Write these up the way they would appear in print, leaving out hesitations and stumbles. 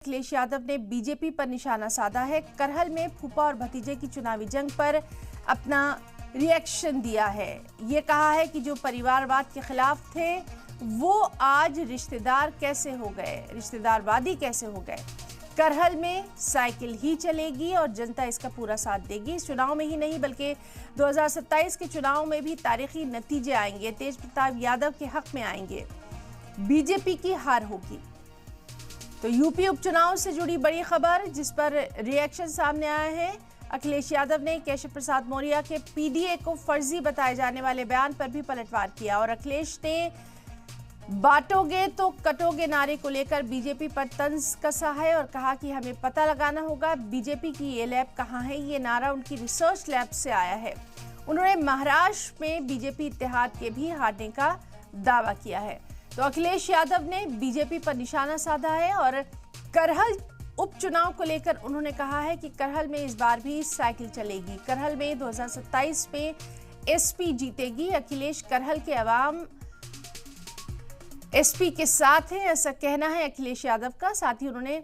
अखिलेश यादव ने बीजेपी पर निशाना साधा है। करहल में फूफा और भतीजे की चुनावी जंग पर अपना रिएक्शन दिया है। ये कहा है कि जो परिवारवाद के खिलाफ थे वो आज रिश्तेदार कैसे हो गए, रिश्तेदारवादी कैसे हो गए। करहल में साइकिल ही चलेगी और जनता इसका पूरा साथ देगी। इस चुनाव में ही नहीं बल्कि 2027 के चुनाव में भी तारीखी नतीजे आएंगे। तेज प्रताप यादव के हक में आएंगे। बीजेपी की हार होगी। तो यूपी उपचुनाव से जुड़ी बड़ी खबर जिस पर रिएक्शन सामने आया है। अखिलेश यादव ने केशव प्रसाद मौर्य के पीडीए को फर्जी बताए जाने वाले बयान पर भी पलटवार किया और अखिलेश ने बांटोगे तो कटोगे नारे को लेकर बीजेपी पर तंज कसा है और कहा कि हमें पता लगाना होगा बीजेपी की ये लैब कहां है। ये नारा उनकी रिसर्च लैब से आया है। उन्होंने महाराष्ट्र में बीजेपी इत्तेहाद के भी हारने का दावा किया है। तो अखिलेश यादव ने बीजेपी पर निशाना साधा है और करहल उपचुनाव को लेकर उन्होंने कहा है कि करहल में इस बार भी साइकिल चलेगी। करहल में 2027 में एसपी जीतेगी। अखिलेश करहल के अवाम एसपी के साथ है, ऐसा कहना है अखिलेश यादव का। साथ ही उन्होंने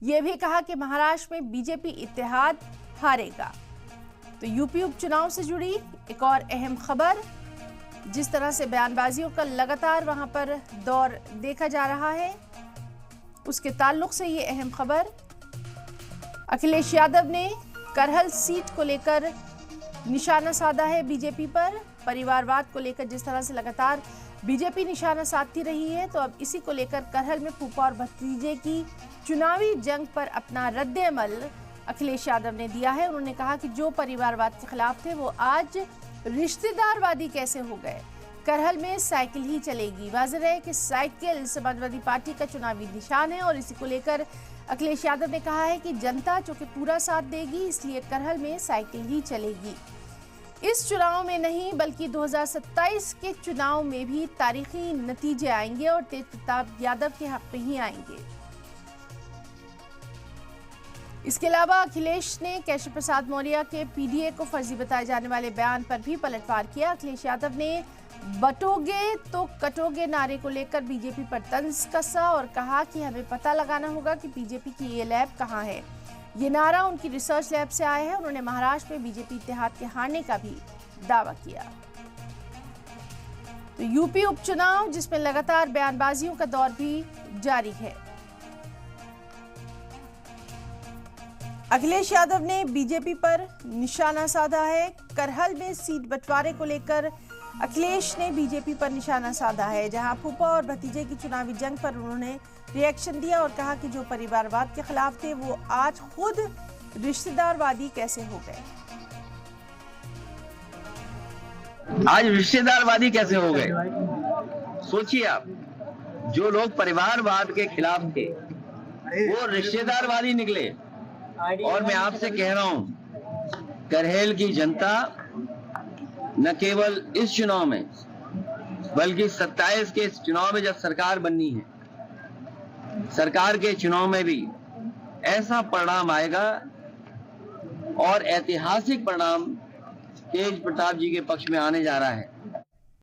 ये भी कहा कि महाराष्ट्र में बीजेपी इत्तेहाद हारेगा। तो यूपी उपचुनाव से जुड़ी एक और अहम खबर, जिस तरह से बयानबाजियों का लगातार वहां पर दौर देखा जा रहा है, उसके ताल्लुक से ये अहम खबर। अखिलेश यादव ने करहल सीट को लेकर निशाना साधा है बीजेपी पर। परिवारवाद को लेकर जिस तरह से लगातार बीजेपी निशाना साधती रही है, तो अब इसी को लेकर करहल में फूफा और भतीजे की चुनावी जंग पर अपना रद्द-ए-अमल अखिलेश यादव ने दिया है। उन्होंने कहा कि जो परिवारवाद के खिलाफ थे वो आज रिश्तेदारवादी कैसे हो गए। करहल में साइकिल ही चलेगी। वाज़ेह है कि साइकिल समाजवादी पार्टी का चुनावी निशान है और इसी को लेकर अखिलेश यादव ने कहा है कि जनता जो कि पूरा साथ देगी, इसलिए करहल में साइकिल ही चलेगी। इस चुनाव में नहीं बल्कि 2027 के चुनाव में भी तारीखी नतीजे आएंगे और तेज प्रताप यादव के हक में ही आएंगे। इसके अलावा अखिलेश ने केशव प्रसाद मौर्य के पीडीए को फर्जी बताए जाने वाले बयान पर भी पलटवार किया। अखिलेश यादव ने बटोगे तो कटोगे नारे को लेकर बीजेपी पर तंज कसा और कहा कि हमें पता लगाना होगा कि बीजेपी की ये लैब कहां है। ये नारा उनकी रिसर्च लैब से आया है। उन्होंने महाराष्ट्र में बीजेपी इत्तेहाद के हारने का भी दावा किया। तो यूपी उपचुनाव जिसमें लगातार बयानबाजियों का दौर भी जारी है। अखिलेश यादव ने बीजेपी पर निशाना साधा है। करहल में सीट बंटवारे को लेकर अखिलेश ने बीजेपी पर निशाना साधा है, जहां फूफा और भतीजे की चुनावी जंग पर उन्होंने रिएक्शन दिया और कहा कि जो परिवारवाद के खिलाफ थे वो आज खुद रिश्तेदारवादी कैसे हो गए। आज रिश्तेदारवादी कैसे हो गए, सोचिए आप। जो लोग परिवारवाद के खिलाफ थे वो रिश्तेदारवादी निकले। और मैं आपसे कह रहा हूं, करहल की जनता न केवल इस चुनाव में बल्कि 27 के इस चुनाव में जब सरकार बननी है, सरकार के चुनाव में भी ऐसा परिणाम आएगा और ऐतिहासिक परिणाम तेज प्रताप जी के पक्ष में आने जा रहा है।